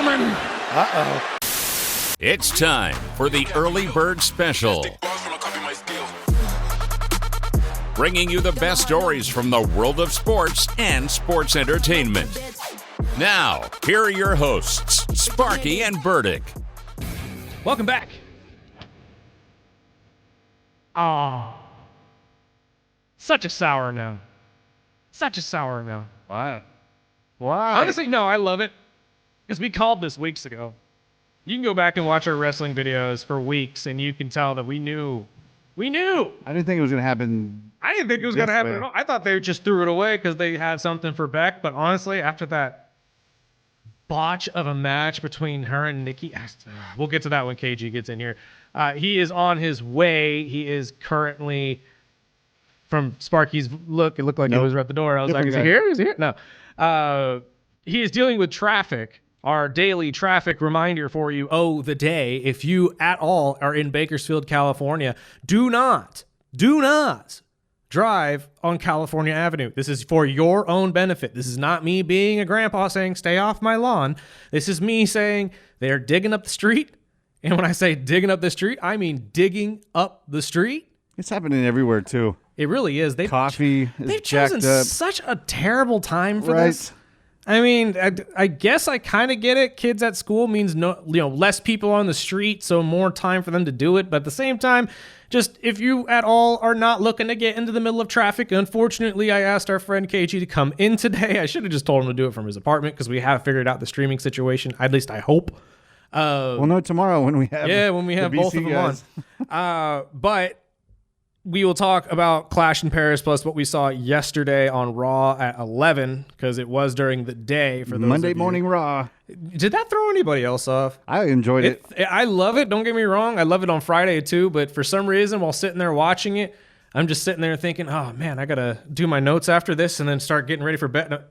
gentlemen. Uh-oh. It's time for the Early Bird Special. Bringing you the best stories from the world of sports and sports entertainment. Now, here are your hosts, Sparky and Burdick. Welcome back. Such a sour no. Such a sour no. Why? Honestly, no, I love it. Because we called this weeks ago. You can go back and watch our wrestling videos for weeks, and you can tell that we knew. We knew. I didn't think it was going to happen. I didn't think it was going to happen at all. I thought they just threw it away because they had something for Beck. But honestly, after that botch of a match between her and Nikki, we'll get to that when KG gets in here. He is on his way. He is currently, from Sparky's look, it looked like he was at the door. I was like, is he here? Is he here? No. He is dealing with traffic. Our daily traffic reminder for you, the day. If you at all are in Bakersfield, California, do not drive on California Avenue. This is for your own benefit. This is not me being a grandpa saying, stay off my lawn. This is me saying they're digging up the street. And when I say digging up the street, I mean digging up the street. It's happening everywhere, too. It really is. They've chosen such a terrible time for this. I mean, I guess I kind of get it. Kids at school means less people on the street, so more time for them to do it. But at the same time, just if you at all are not looking to get into the middle of traffic, unfortunately, I asked our friend KG to come in today. I should have just told him to do it from his apartment because we have figured out the streaming situation. At least I hope. We'll know tomorrow when we have both of them guys on. But we will talk about Clash in Paris plus what we saw yesterday on Raw at 11 because it was during the day for those Monday Morning Raw. Did that throw anybody else off? I enjoyed it. I love it. Don't get me wrong. I love it on Friday too. But for some reason, while sitting there watching it, I'm just sitting there thinking, oh man, I got to do my notes after this and then start getting ready for bed. No.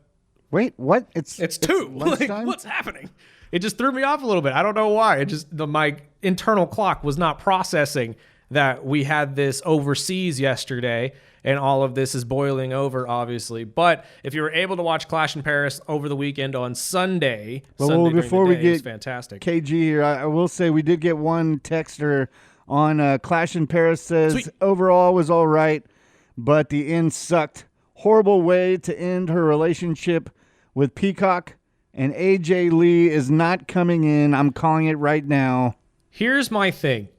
Wait, what? It's 2. Like, what's happening? It just threw me off a little bit. I don't know why. My internal clock was not processing that we had this overseas yesterday, and all of this is boiling over, obviously. But if you were able to watch Clash in Paris over the weekend on Sunday, before we get fantastic. KG here, I will say we did get one texter on Clash in Paris says, Sweet. Overall was all right, but the end sucked. Horrible way to end her relationship with Peacock, and AJ Lee is not coming in. I'm calling it right now. Here's my thing.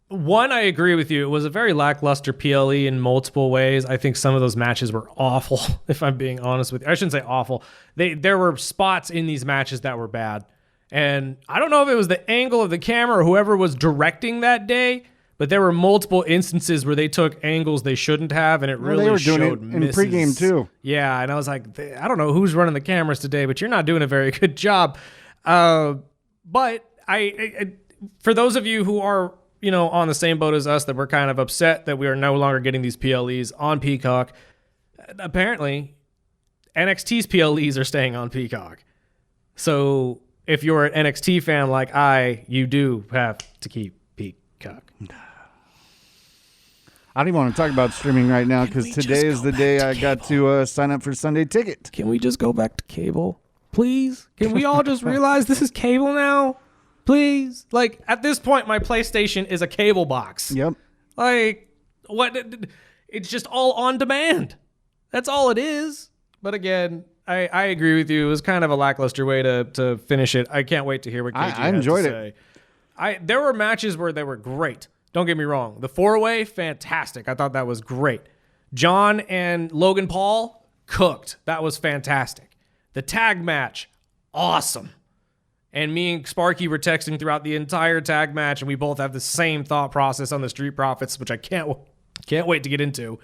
One, I agree with you. It was a very lackluster PLE in multiple ways. I think some of those matches were awful, if I'm being honest with you. I shouldn't say awful. There were spots in these matches that were bad. And I don't know if it was the angle of the camera or whoever was directing that day, but there were multiple instances where they took angles they shouldn't have, and it really they were showed doing it misses. In pregame, too. Yeah, and I was like, I don't know who's running the cameras today, but you're not doing a very good job. But I for those of you who are on the same boat as us, that we're kind of upset that we are no longer getting these PLEs on Peacock. Apparently, NXT's PLEs are staying on Peacock. So if you're an NXT fan like you do have to keep Peacock. I don't even want to talk about streaming right now because today is the day I got to sign up for Sunday Ticket. Can we just go back to cable? Please? Can we all just realize this is cable now? Please? Like, at this point, my PlayStation is a cable box. Yep. Like, what? It's just all on demand. That's all it is. But again, I agree with you. It was kind of a lackluster way to finish it. I can't wait to hear what KG I enjoyed has to say. There were matches where they were great. Don't get me wrong. The 4-way, fantastic. I thought that was great. John and Logan Paul, cooked. That was fantastic. The tag match, awesome. And me and Sparky were texting throughout the entire tag match, and we both have the same thought process on the Street Profits, which I can't wait to get into.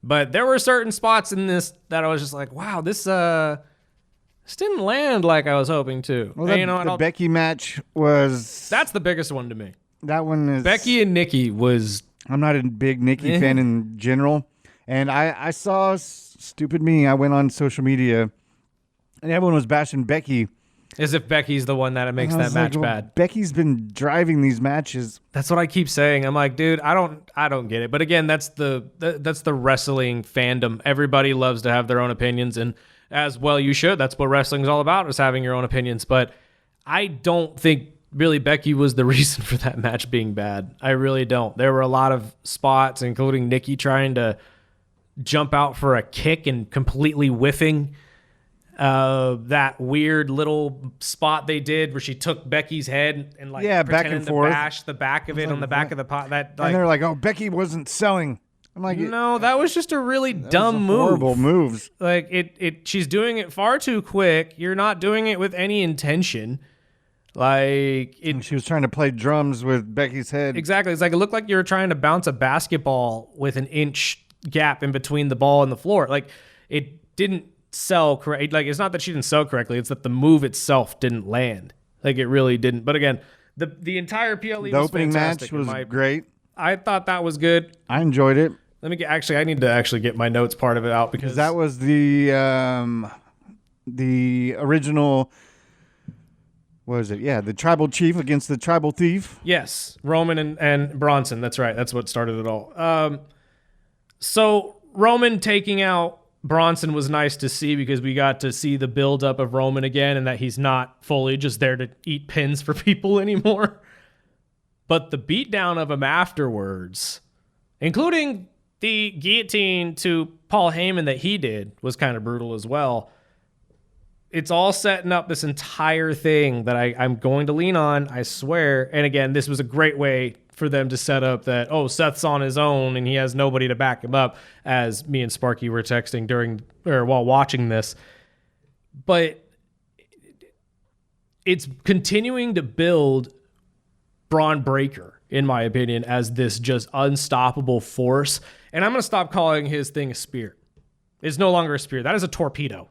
But there were certain spots in this that I was just like, wow, this didn't land like I was hoping to. Well, the Becky match was... That's the biggest one to me. That one is... Becky and Nikki was... I'm not a big Nikki fan in general. And I saw, stupid me, I went on social media, and everyone was bashing Becky. As if Becky's the one that makes that match bad. Becky's been driving these matches. That's what I keep saying. I'm like, dude, I don't get it. But again, that's the wrestling fandom. Everybody loves to have their own opinions, and as well you should. That's what wrestling's all about, is having your own opinions. But I don't think really Becky was the reason for that match being bad. I really don't. There were a lot of spots, including Nikki trying to jump out for a kick and completely whiffing. That weird little spot they did where she took Becky's head and back and forth, bash the back of it on the back of the pot. And they're like, "Oh, Becky wasn't selling." I'm like, no, that was just a really dumb move. Horrible moves. Like she's doing it far too quick. You're not doing it with any intention. She was trying to play drums with Becky's head. Exactly. It's like it looked like you were trying to bounce a basketball with an inch gap in between the ball and the floor. Like it didn't sell correct. Like it's not that she didn't sell correctly. It's that the move itself didn't land. Like it really didn't. But again, the entire PLE the was opening fantastic. match was great. I thought that was good. I enjoyed it. I need to actually get my notes part of it out because that was the original. What is it? Yeah, the tribal chief against the tribal thief. Yes, Roman and Bronson. That's right. That's what started it all. So Roman taking out Bronson was nice to see because we got to see the buildup of Roman again and that he's not fully just there to eat pins for people anymore. But the beatdown of him afterwards, including the guillotine to Paul Heyman that he did, was kind of brutal as well. It's all setting up this entire thing that I'm going to lean on, I swear. And again, this was a great way for them to set up that, Seth's on his own and he has nobody to back him up, as me and Sparky were texting while watching this. But it's continuing to build Braun Breaker, in my opinion, as this just unstoppable force. And I'm going to stop calling his thing a spear. It's no longer a spear. That is a torpedo.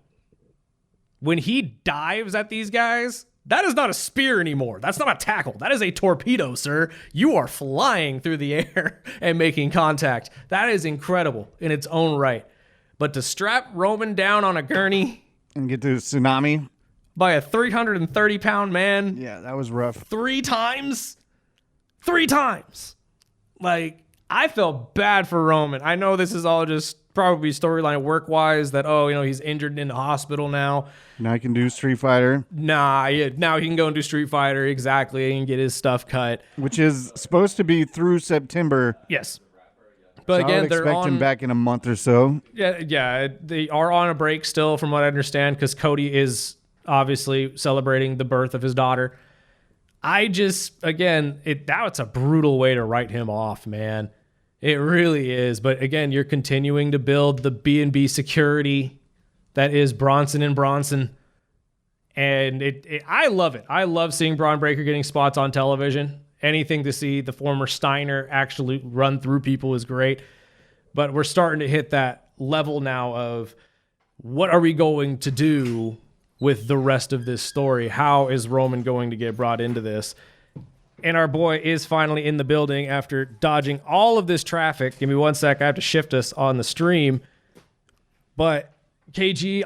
When he dives at these guys, that is not a spear anymore. That's not a tackle. That is a torpedo, sir. You are flying through the air and making contact. That is incredible in its own right. But to strap Roman down on a gurney and get to tsunami by a 330-pound man. Yeah, that was rough. 3 times. Like, I felt bad for Roman. I know this is all just probably storyline work-wise that, he's injured in the hospital now. Now he can do Street Fighter. Now he can go and do Street Fighter, exactly, and get his stuff cut. Which is supposed to be through September. Yes. But so again, I would expect him back in a month or so. Yeah, they are on a break still, from what I understand, because Cody is obviously celebrating the birth of his daughter. It's a brutal way to write him off, man. It really is. But again, you're continuing to build the B&B security that is Bronson and Bronson. And I love it. I love seeing Braun Breaker getting spots on television. Anything to see the former Steiner actually run through people is great. But we're starting to hit that level now of what are we going to do with the rest of this story? How is Roman going to get brought into this? And our boy is finally in the building after dodging all of this traffic. Give me one sec. I have to shift us on the stream. But KG,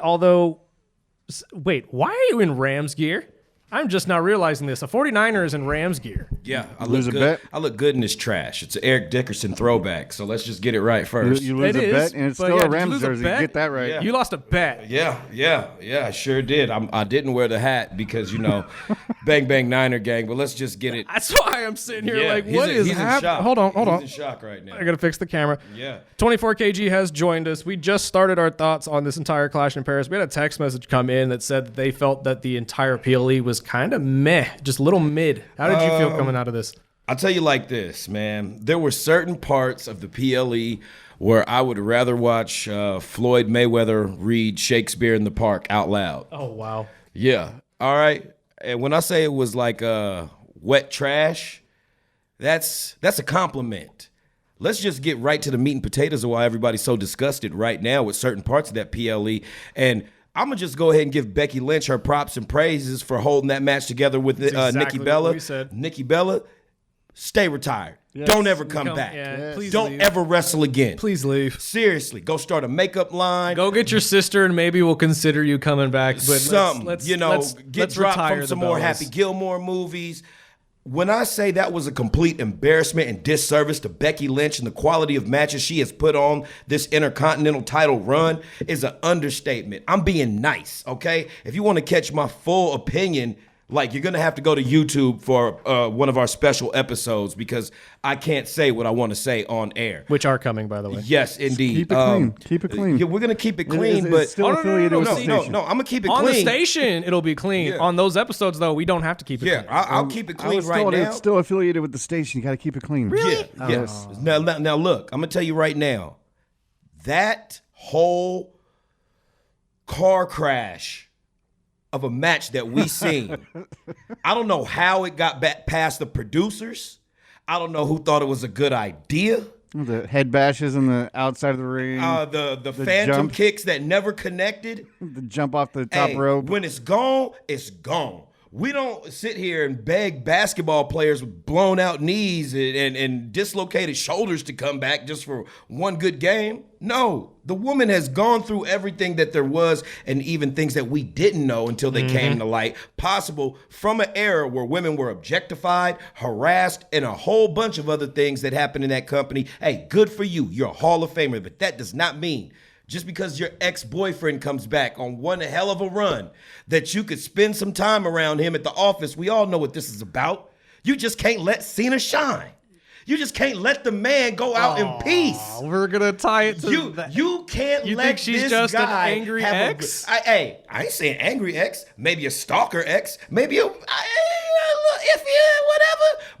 wait, why are you in Rams gear? I'm just now realizing this. A 49er is in Rams gear. Yeah, I look good. I look good in this trash. It's an Eric Dickerson throwback, so let's just get it right first. You lose a bet, and it's still a Rams jersey. Get that right. Yeah. You lost a bet. Yeah, I sure did. I didn't wear the hat because, bang, bang, Niner gang, but let's just get it. That's why I'm sitting here what is happening? Hold on. He's in shock right now. I got to fix the camera. Yeah. 24KG has joined us. We just started our thoughts on this entire Clash in Paris. We had a text message come in that said that they felt that the entire PLE was kind of meh, just a little mid. How did you feel coming out of this? I'll tell you like this, man. There were certain parts of the PLE where I would rather watch Floyd Mayweather read Shakespeare in the Park out loud. Oh, wow. Yeah. All right. And when I say it was like wet trash, that's a compliment. Let's just get right to the meat and potatoes of why everybody's so disgusted right now with certain parts of that PLE. And I'm going to just go ahead and give Becky Lynch her props and praises for holding that match together with Nikki Bella. Nikki Bella, stay retired. Yes. Don't ever come back. Yeah, please Don't leave. ever wrestle again. Please leave. Seriously, go start a makeup line. Go get your sister and maybe we'll consider you coming back. But something, let's get dropped from some more Bellas. Happy Gilmore movies. When I say that was a complete embarrassment and disservice to Becky Lynch and the quality of matches she has put on this Intercontinental title run is an understatement. I'm being nice, okay? If you want to catch my full opinion, like, you're going to have to go to YouTube for one of our special episodes because I can't say what I want to say on air. Which are coming, by the way. Yes, indeed. Keep it clean. Keep it clean. Yeah, we're going to keep it clean, It's but still affiliated with the station. no, I'm going to keep it On clean. the station, it'll be clean. Yeah. On those episodes, though, we don't have to keep it Yeah, clean. I'll keep it I clean was right told now. it's still affiliated with the station. You got to keep it clean. Yeah, yes. Now, look, I'm going to tell you right now, that whole car crash of a match that we seen, I don't know how it got back past the producers. I don't know who thought it was a good idea. The head bashes on the outside of the ring. The phantom jump. kicks that never connected. The jump off the top rope. When it's gone, it's gone. We don't sit here and beg basketball players with blown out knees and dislocated shoulders to come back just for one good game. No, the woman has gone through everything that there was and even things that we didn't know until they came to light, possible from an era where women were objectified, harassed, and a whole bunch of other things that happened in that company. Hey, good for you. You're a Hall of Famer, but that does not mean just because your ex-boyfriend comes back on one hell of a run that you could spend some time around him at the office. We all know what this is about. You just can't let Cena shine. You just can't let the man go out in peace. We're going to tie it to You can't You let think she's this just an guy angry have ex? I ain't saying angry ex. Maybe a stalker ex. Maybe a whatever.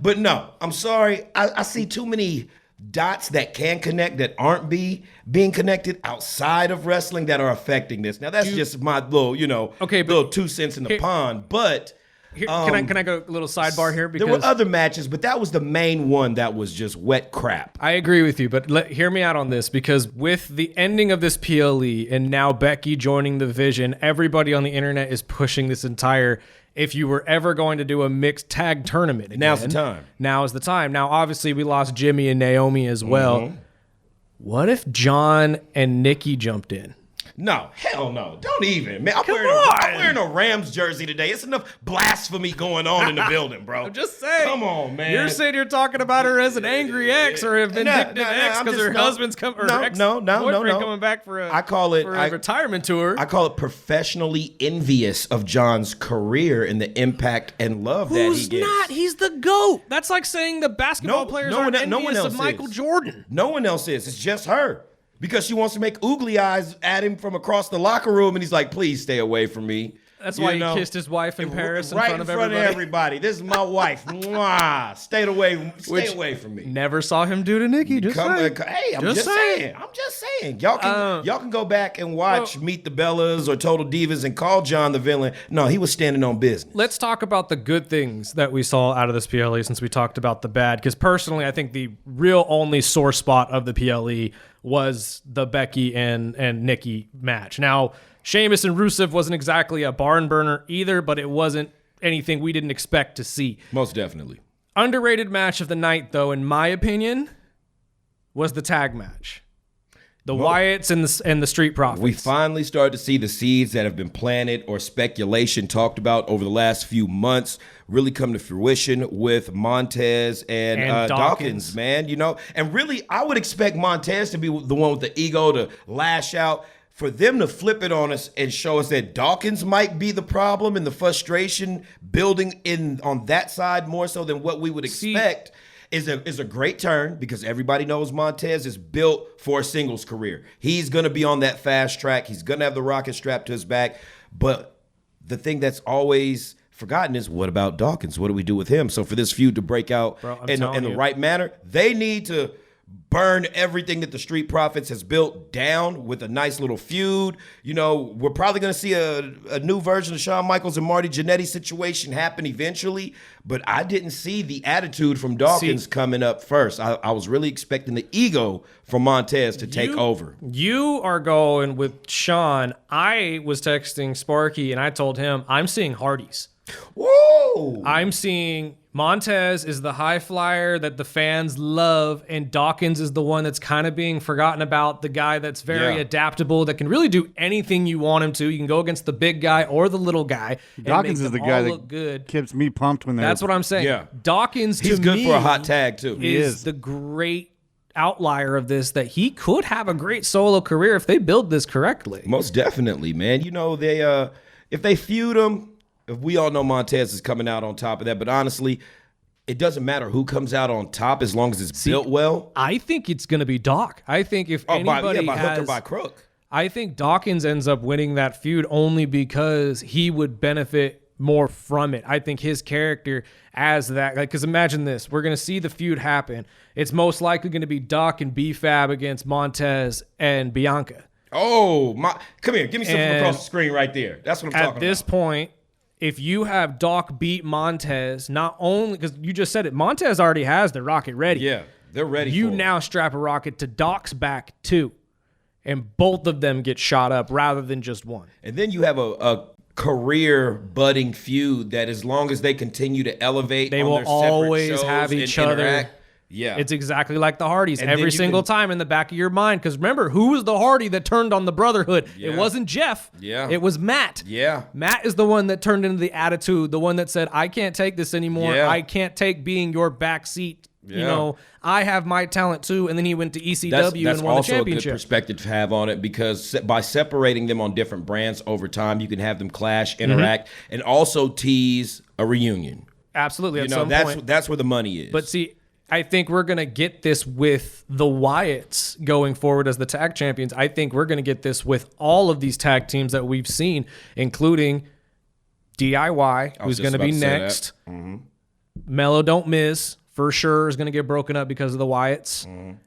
But no, I'm sorry. I see too many dots that can connect that aren't being connected outside of wrestling that are affecting this. Now that's just my little, little 2 cents in the pond. But Here, can I go a little sidebar here? Because there were other matches, but that was the main one that was just wet crap. I agree with you, but hear me out on this, because with the ending of this PLE and now Becky joining the Vision, everybody on the internet is pushing this entire, if you were ever going to do a mixed tag tournament again, Now's the time. Now is the time. Now, obviously, we lost Jimmy and Naomi as well. What if John and Nikki jumped in? No, hell no. Don't even. Man, I'm wearing a Rams jersey today. It's enough blasphemy going on in the building, bro. I'm just saying. Come on, man. You're saying you're talking about her as an angry ex or a vindictive ex because her husband's boyfriend coming back for a retirement tour. I call it professionally envious of John's career and the impact and love that he gets. Not? He's the GOAT. That's like saying the basketball players aren't envious of Michael Jordan. No one else is. It's just her. Because she wants to make oogly eyes at him from across the locker room, and he's like, please stay away from me. That's why he kissed his wife in Paris in front of everybody. This is my wife. Mwah. Stay away from me. Never saw him do to Nikki. Just saying. Hey, I'm just saying. Y'all can go back and watch Meet the Bellas or Total Divas and call John the villain. No, he was standing on business. Let's talk about the good things that we saw out of this PLE since we talked about the bad. Because personally, I think the real only sore spot of the PLE was the Becky and Nikki match. Now, Sheamus and Rusev wasn't exactly a barn burner either, but it wasn't anything we didn't expect to see. Most definitely. Underrated match of the night, though, in my opinion, was the tag match. The Wyatts and the Street Profits. We finally started to see the seeds that have been planted or speculation talked about over the last few months really come to fruition with Montez and Dawkins, man. And really, I would expect Montez to be the one with the ego to lash out. For them to flip it on us and show us that Dawkins might be the problem and the frustration building on that side more so than what we would expect is a great turn, because everybody knows Montez is built for a singles career. He's going to be on that fast track. He's going to have the rocket strapped to his back. But the thing that's always forgotten is, what about Dawkins? What do we do with him? So for this feud to break out in the right manner, they need to burn everything that the Street Profits has built down with a nice little feud. We're probably going to see a new version of Shawn Michaels and Marty Jannetty situation happen eventually, but I didn't see the attitude from Dawkins coming up first. I was really expecting the ego from Montez to take over. You are going with Shawn. I was texting Sparky, and I told him, I'm seeing Hardys. Whoa! I'm seeing Montez is the high flyer that the fans love, and Dawkins is the one that's kind of being forgotten about, the guy that's very adaptable, that can really do anything you want him to. You can go against the big guy or the little guy. Dawkins is the guy look that good. keeps me pumped when That's what I'm saying. Yeah. Dawkins, He's to good me, for a hot tag, too. is the great outlier of this, that he could have a great solo career if they build this correctly. Most definitely, man. You know, they if they feud him, if we all know Montez is coming out on top of that, but honestly, it doesn't matter who comes out on top as long as it's built well. I think it's going to be Doc. I think if anybody by has, hook or by crook. I think Dawkins ends up winning that feud only because he would benefit more from it. I think his character as that, because imagine this, we're going to see the feud happen. It's most likely going to be Doc and B-Fab against Montez and Bianca. Oh, come here. Give me something And across the screen right there. That's what I'm talking about. At this point, if you have Doc beat Montez, not only, because you just said it, Montez already has the rocket ready. Yeah, they're ready You for it. now strap a rocket to Doc's back too, and both of them get shot up rather than just one. And then you have a career budding feud that as long as they continue to elevate, They on will their separate always shows have and each other. interact, yeah, It's exactly like the Hardys. And then Every you single can- time in the back of your mind. Because remember, who was the Hardy that turned on the Brotherhood? Yeah. It wasn't Jeff. Yeah. It was Matt. Yeah. Matt is the one that turned into the attitude, the one that said, I can't take this anymore. Yeah. I can't take being your backseat. You Yeah. know, I have my talent too. And then he went to ECW That's and won the also a good championship. perspective to have on it, because by separating them on different brands over time, you can have them clash, interact, and also tease a reunion. Absolutely. You At know, some that's point. that's where the money is. But see, I think we're going to get this with the Wyatts going forward as the tag champions. I think we're going to get this with all of these tag teams that we've seen, including DIY, who's just going to be about to say that. next. Mello Don't Miss, for sure, is going to get broken up because of the Wyatts.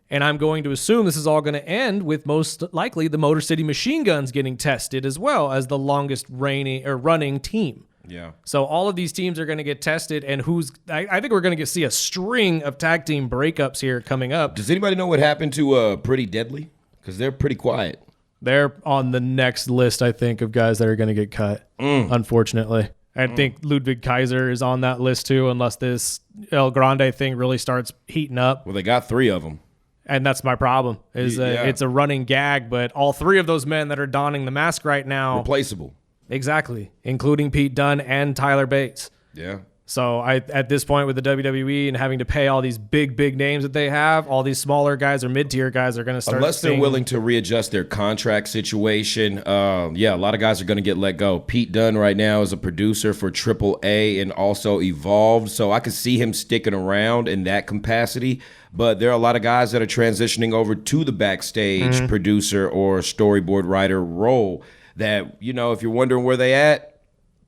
And I'm going to assume this is all going to end with most likely the Motor City Machine Guns getting tested as well as the longest running team. yeah. So all of these teams are going to get tested, and I think we're going to see a string of tag team breakups here coming up. Does anybody know what happened to Pretty Deadly? Because they're pretty quiet. They're on the next list, I think, of guys that are going to get cut, unfortunately. I think Ludwig Kaiser is on that list too, unless this El Grande thing really starts heating up. Well, they got 3 of them. And that's my problem, is Yeah. it's a running gag, but all 3 of those men that are donning the mask right now, Replaceable. exactly, including Pete Dunne and Tyler Bates. Yeah. So at this point with the WWE and having to pay all these big names that they have, all these smaller guys or mid-tier guys are going to start. Unless they're seeing- willing to readjust their contract situation, a lot of guys are going to get let go. Pete Dunne right now is a producer for AAA and also Evolved, so I could see him sticking around in that capacity. But there are a lot of guys that are transitioning over to the backstage producer or storyboard writer role that, you know, if you're wondering where they at,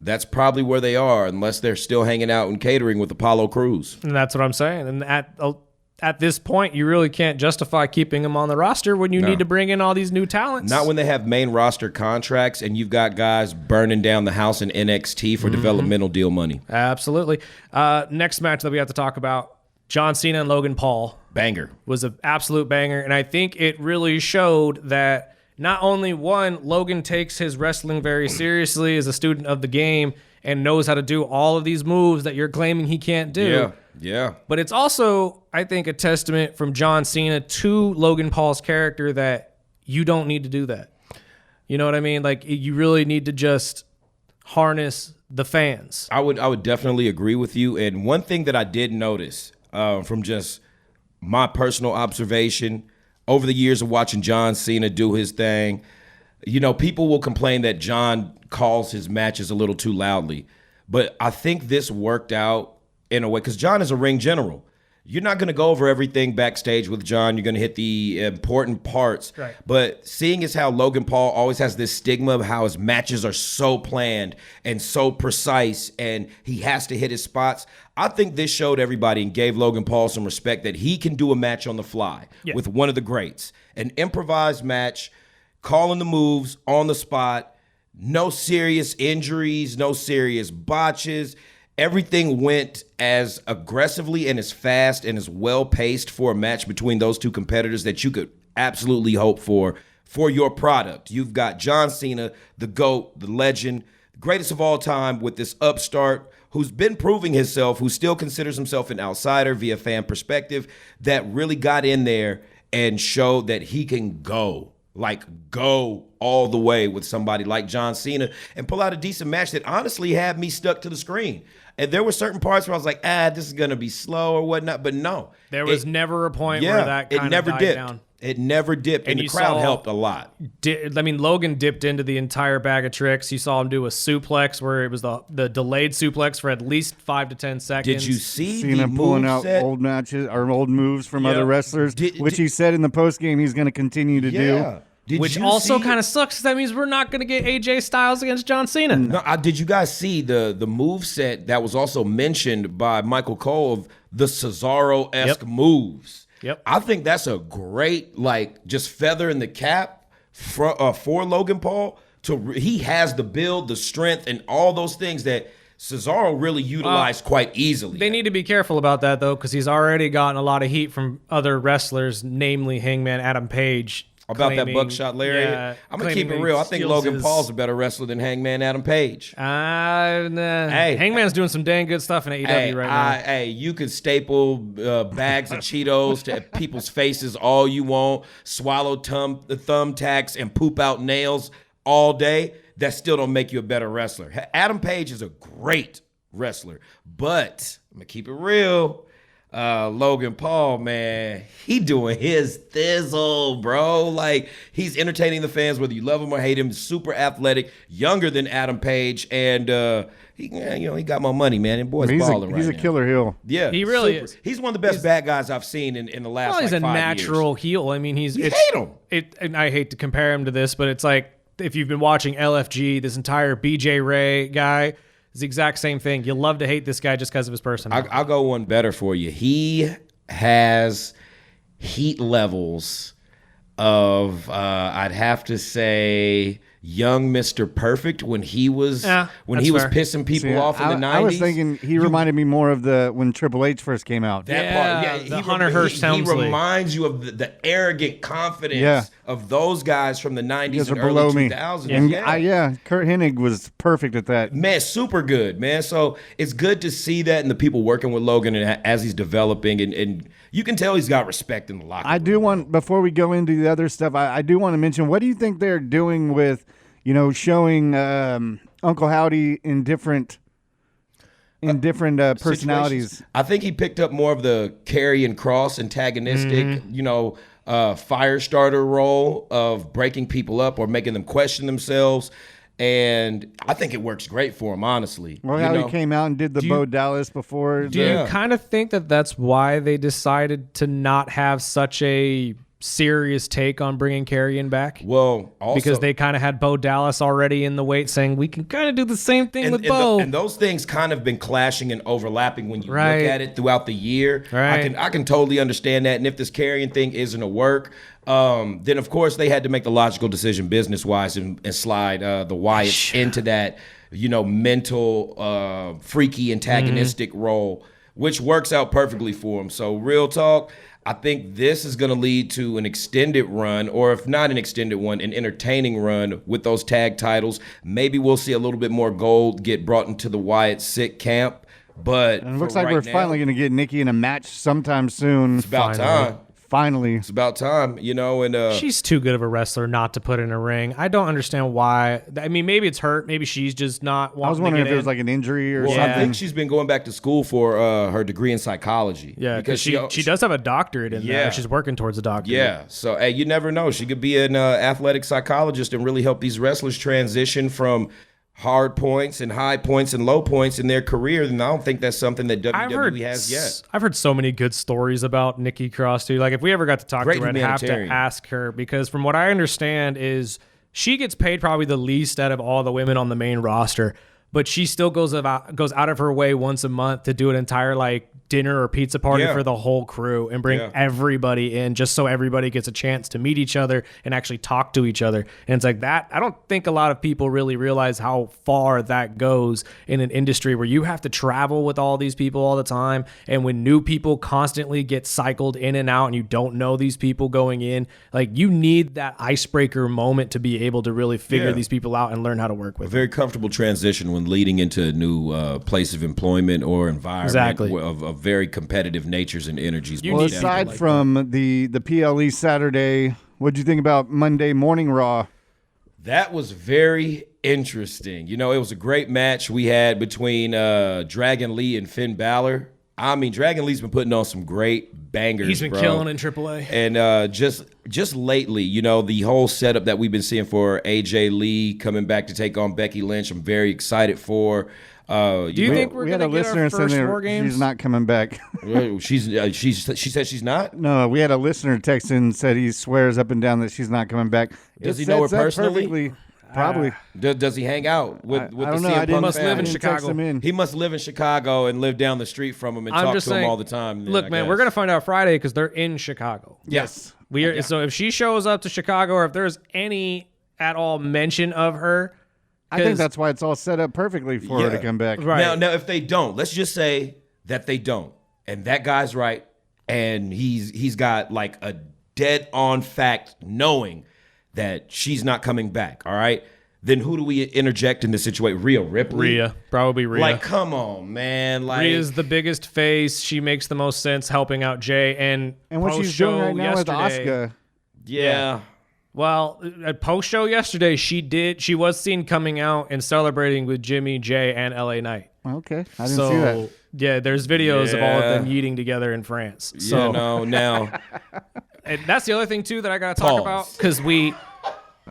that's probably where they are, unless they're still hanging out and catering with Apollo Crews. And that's what I'm saying. And at this point, you really can't justify keeping them on the roster when you need to bring in all these new talents. Not when they have main roster contracts and you've got guys burning down the house in NXT for developmental deal money. Absolutely. Next match that we have to talk about, John Cena and Logan Paul, Banger. was an absolute banger. And I think it really showed that not only one, Logan takes his wrestling very seriously as a student of the game and knows how to do all of these moves that you're claiming he can't do. Yeah. But it's also, I think, a testament from John Cena to Logan Paul's character that you don't need to do that. You know what I mean? Like, you really need to just harness the fans. I would definitely agree with you. And one thing that I did notice from just my personal observation over the years of watching John Cena do his thing, you know, people will complain that John calls his matches a little too loudly. But I think this worked out in a way, because John is a ring general. You're not going to go over everything backstage with John. You're going to hit the important parts. Right. But seeing as how Logan Paul always has this stigma of how his matches are so planned and so precise and he has to hit his spots, I think this showed everybody and gave Logan Paul some respect that he can do a match on the fly with one of the greats. An improvised match, calling the moves on the spot, no serious injuries, no serious botches. Everything went as aggressively and as fast and as well-paced for a match between those two competitors that you could absolutely hope for your product. You've got John Cena, the GOAT, the legend, greatest of all time with this upstart who's been proving himself, who still considers himself an outsider via fan perspective, that really got in there and showed that he can go all the way with somebody like John Cena and pull out a decent match that honestly had me stuck to the screen. And there were certain parts where I was like, this is going to be slow or whatnot. But no. There was never a point where that kind of died down. It never dipped, and the crowd helped a lot. Logan dipped into the entire bag of tricks. You saw him do a suplex where it was the delayed suplex for at least 5 to 10 seconds. Did you see Cena pulling out old matches or old moves from other wrestlers, which he said in the post game he's going to continue to do. Which also kind of sucks because that means we're not going to get AJ Styles against John Cena. No, did you guys see the move set that was also mentioned by Michael Cole of the Cesaro-esque moves? Yep. I think that's a great, just feather in the cap for Logan Paul. He has the build, the strength, and all those things that Cesaro really utilized quite easily. They need to be careful about that, though, because he's already gotten a lot of heat from other wrestlers, namely Hangman Adam Page. About that buckshot lariat? Yeah, I'm going to keep it real. I think Logan Paul's a better wrestler than Hangman Adam Page. Nah. Hangman's doing some dang good stuff in AEW right now. Hey, you can staple bags of Cheetos to people's faces all you want, swallow thumbtacks and poop out nails all day. That still don't make you a better wrestler. Adam Page is a great wrestler, but I'm going to keep it real. Logan Paul, man, he doing his thizzle, bro. He's entertaining the fans, whether you love him or hate him. Super athletic, younger than Adam Page, and he got more money, man. And boy's balling right now. He's a killer heel. Yeah, he really is. He's one of the best bad guys I've seen in the last. Well, he's 5 a natural years. heel. I mean, you hate him. And I hate to compare him to this, but it's like if you've been watching LFG, this entire BJ Ray guy. It's the exact same thing. You love to hate this guy just because of his personality. I'll go one better for you. He has heat levels of, I'd have to say, young Mr. Perfect when he was pissing people off in the 90s. I was thinking he reminded me more of when Triple H first came out. The Hunter Hearst Helmsley. He reminds you of the arrogant confidence of those guys from the 90s and early 2000s. And Kurt Hennig was perfect at that. Man, super good, man. So it's good to see that and the people working with Logan and as he's developing. And you can tell he's got respect in the locker room. I do want, before we go into the other stuff, I do want to mention, what do you think they're doing with showing Uncle Howdy in different personalities? Situations. I think he picked up more of the Karrion Kross antagonistic, fire starter role of breaking people up or making them question themselves. And I think it works great for him, honestly. Well, how he came out and did the Bo Dallas before. Do you kind of think that that's why they decided to not have such a serious take on bringing Karrion back? Well, also because they kind of had Bo Dallas already in the weight saying we can kind of do the same thing with Bo. And those things kind of been clashing and overlapping when you look Right. at it throughout the year. Right. I can totally understand that. And if this Karrion thing isn't a work, then of course they had to make the logical decision business-wise and slide the Wyatts into that, mental, freaky, antagonistic role, which works out perfectly for him. So real talk, I think this is going to lead to an extended run, or if not an extended one, an entertaining run with those tag titles. Maybe we'll see a little bit more gold get brought into the Wyatt sick camp. But it looks like we're finally going to get Nikki in a match sometime soon. It's about time. Finally. It's about time, and she's too good of a wrestler not to put in a ring. I don't understand why. I mean, maybe it's hurt. Maybe she's just not wanting I was wondering to if get it was like an injury or well, something. I think she's been going back to school for her degree in psychology. Yeah, because she does have a doctorate in that. She's working towards a doctorate. Yeah, so hey, you never know. She could be an athletic psychologist and really help these wrestlers transition from hard points and high points and low points in their career, and I don't think that's something that WWE has yet. I've heard so many good stories about Nikki Cross, too. Like, if we ever got to talk to her, I'd have to ask her, because from what I understand is she gets paid probably the least out of all the women on the main roster, but she still goes out of her way once a month to do an entire, dinner or pizza party Yeah. for the whole crew and bring Yeah. everybody in just so everybody gets a chance to meet each other and actually talk to each other. And it's like that. I don't think a lot of people really realize how far that goes in an industry where you have to travel with all these people all the time. And when new people constantly get cycled in and out and you don't know these people going in, like you need that icebreaker moment to be able to really figure Yeah. these people out and learn how to work with A very comfortable transition when leading into a new place of employment or environment Exactly. of very competitive natures and energies. You Well, need aside people like from the PLE Saturday, what'd you think about Monday Morning Raw? That was very interesting. You know, it was a great match we had between Dragon Lee and Finn Balor. I mean, Dragon Lee's been putting on some great bangers. He's been bro. killing in AAA. And just lately, you know, the whole setup that we've been seeing for AJ Lee coming back to take on Becky Lynch, I'm very excited for. Do you think we're We had going a to get listener our saying first that War Games? she's not coming back. she said she's not? No, we had a listener text in and said he swears up and down that she's not coming back. Does It he know her sets up personally? perfectly. Probably. Does he hang out with I the don't know. CM I Punk didn't, must live in I didn't text Chicago. him in. He must live in Chicago and live down the street from him and I'm talk just to him saying, all the time. then, Look, I man, guess. we're going to find out Friday because they're in Chicago. Yes. So if she shows up to Chicago or if there's any at all mention of her, I think 'cause- that's why it's all set up perfectly for her to Yeah. come back. Right. Now, if they don't, let's just say that they don't, and that guy's right, and he's got like a dead on fact knowing that she's not coming back. All right, then who do we interject in this situation? Rhea Ripley. Probably Rhea. Like, come on, man. Like, Rhea's the biggest face. She makes the most sense helping out Jay. And And what she's doing right now with Asuka, yeah. Well, at post show yesterday, she was seen coming out and celebrating with Jimmy, Jay, and LA Knight. okay, I didn't So see that. yeah, there's videos of all of them Yeah. eating together in France. You So know, now and that's the other thing too that I gotta talk Pause. about because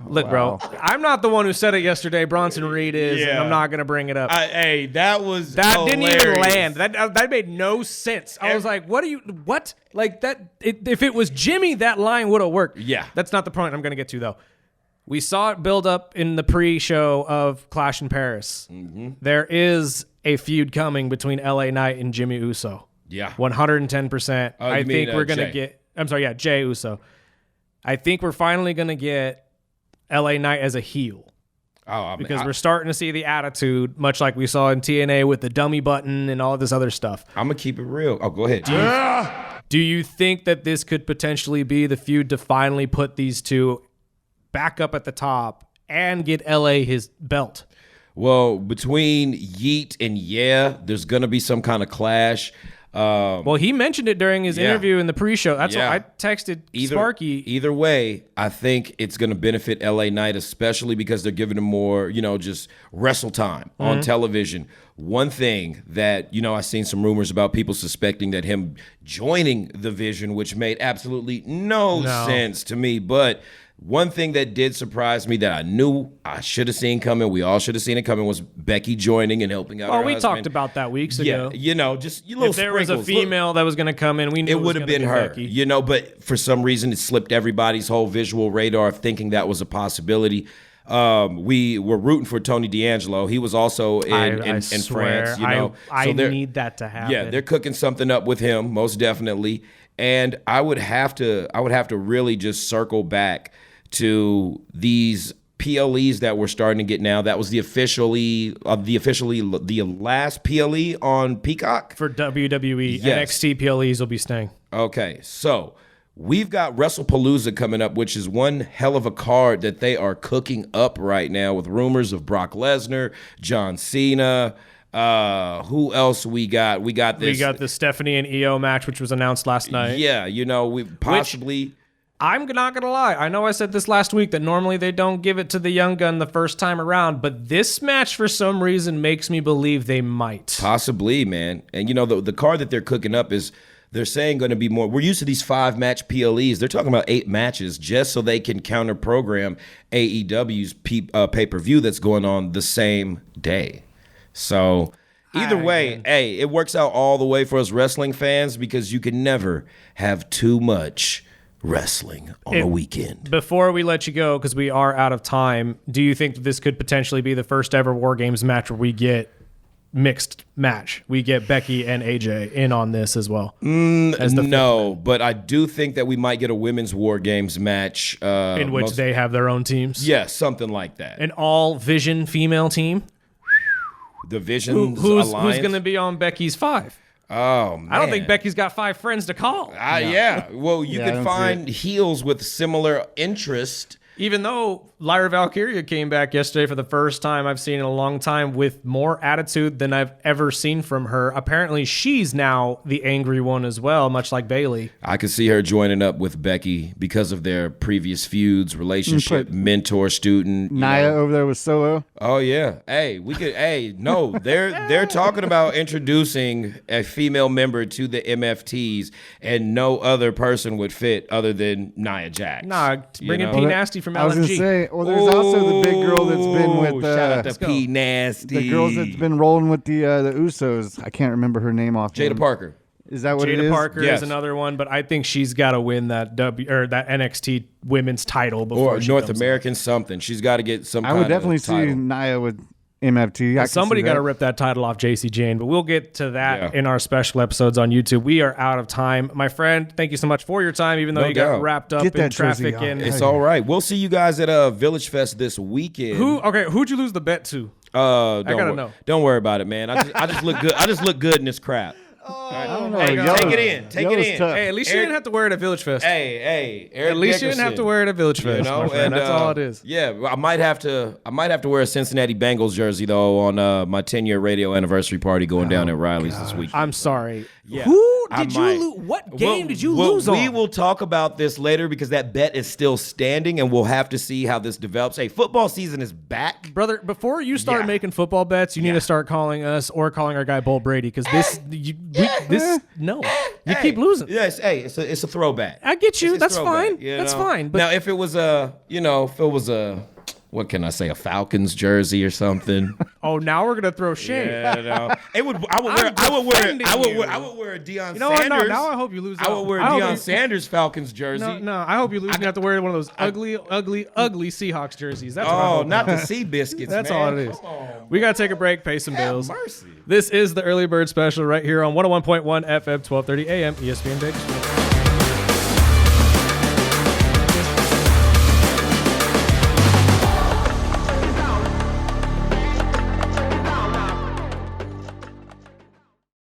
look, bro, I'm not the one who said it yesterday. Bronson Reed is, and Yeah. I'm not gonna bring it up. hey, that was That didn't even hilarious. land. That made no sense. I was like, what? Like that, if it was Jimmy, that line would have worked. Yeah. That's not the point I'm going to get to, though. We saw it build up in the pre-show of Clash in Paris. Mm-hmm. There is a feud coming between LA Knight and Jimmy Uso. Yeah. 110%. Oh, I you think mean, we're going to Jay. get, I'm sorry, yeah, Jay Uso. I think we're finally going to get LA Knight as a heel. Because we're starting to see the attitude, much like we saw in TNA with the dummy button and all this other stuff. I'm gonna keep it real. Oh, go ahead. Do you think that this could potentially be the feud to finally put these two back up at the top and get LA his belt? Well, between Yeet and there's gonna be some kind of clash. Well, he mentioned it during his Yeah. interview in the pre-show. That's Yeah. what I texted Sparky. Either way, I think it's going to benefit LA Knight, especially because they're giving him more, just wrestle time on television. One thing that, I've seen some rumors about people suspecting that him joining the Vision, which made absolutely no sense to me. But one thing that did surprise me that I knew I should have seen coming, we all should have seen it coming, was Becky joining and helping out Oh, her we husband. talked about that weeks Yeah, ago. just little If there was a sprinkles. Look, female that was going to come in, we knew it would have been her, Becky. but for some reason it slipped everybody's whole visual radar of thinking that was a possibility. We were rooting for Tony D'Angelo. He was also in swear, France, I they're- need that to happen. Yeah, they're cooking something up with him, most definitely. And I would have to really just circle back to these PLEs that we're starting to get now. That was the last PLE on Peacock. For WWE, Yes. NXT PLEs will be staying. Okay, so we've got WrestlePalooza coming up, which is one hell of a card that they are cooking up right now with rumors of Brock Lesnar, John Cena. Who else we got? We got this. We got the Stephanie and EO match, which was announced last night. Yeah, we possibly. I'm not going to lie. I know I said this last week that normally they don't give it to the young gun the first time around, but this match for some reason makes me believe they might. Possibly, man. And the card that they're cooking up is, they're saying, going to be more. We're used to these 5-match PLEs. They're talking about 8 matches just so they can counter program AEW's pay-per-view that's going on the same day. So either way, hey, it works out all the way for us wrestling fans because you can never have too much wrestling on a weekend. Before we let you go, because we are out of time, do you think this could potentially be the first ever War Games match where we get mixed match. We get Becky and AJ in on this as well. No, but I do think that we might get a women's War Games match. In which they have their own teams. Yeah, something like that. An all Vision female team. The Vision's Who's Alliance. going to be on Becky's 5? Oh, man. I don't think Becky's got 5 friends to call. Yeah. Well, you Yeah, I could don't find heels with similar interest. Even though Lyra Valkyria came back yesterday for the first time I've seen in a long time with more attitude than I've ever seen from her. Apparently, she's now the angry one as well, much like Bayley. I could see her joining up with Becky because of their previous feuds, relationship, mentor, student. you Nia know. over there with Solo. Oh yeah. Hey, we could. Hey, no, they're talking about introducing a female member to the MFTs, and no other person would fit other than Nia Jax. Nah, bring in know? P Nasty from I was gonna LFG. say, well, there's also the big girl that's been with shout out to go. P Nasty. the girls that's been rolling with the Usos. I can't remember her name off. Jada Parker. Is that what it Jada is? Parker Yes. is another one, but I think she's got to win that that NXT women's title before Or she North comes American something. She's got to get some I kind would of definitely see title. Nia with MFT. up. Somebody got to rip that title off JC Jane, but we'll get to that Yeah. in our special episodes on YouTube. We are out of time. My friend, thank you so much for your time, even though No you got doubt. wrapped up Get in that jersey traffic. on. And It's all right. We'll see you guys at Village Fest this weekend. who'd you lose the bet to? Don't gotta wor- know. Don't worry about it, man. I just look good. I just look good in this crap. I don't know. Hey, Yellow's- take it in. Take it Yellow's in. tough. Hey, at least you Eric- didn't have to wear it at Village Fest. Hey, Eric At least you didn't have Dickerson, to wear it at Village Fest. You know, my friend. and That's all it is. Yeah, I might have to wear a Cincinnati Bengals jersey though on my 10-year radio anniversary party going down at Riley's this week. I'm sorry. Yeah, Who I did you might. lose? What game did you Well, lose on? We will talk about this later because that bet is still standing, and we'll have to see how this develops. Hey, football season is back. Brother, before you start Yeah. making football bets, you need to start calling us or calling our guy Bull Brady because you keep losing. Yes, hey, it's a throwback. I get you. It's That's throwback, fine. you That's know? fine. But now, if it was what can I say, a Falcons jersey or something? now we're gonna throw shade. Yeah, no. I would defending you. wear a Deion You know what? Sanders. No, now I hope you lose. I would wear a I hope Deion you- Sanders Falcons jersey. No, I hope you lose. You have to wear one of those ugly Seahawks jerseys. That's what I Oh, hope. not the sea biscuits. That's man. all it is. Come on. We gotta take a break, pay some bills. Mercy. This is the Early Bird Special right here on 101.1 FM, 1230 AM, ESPN Bakersfield.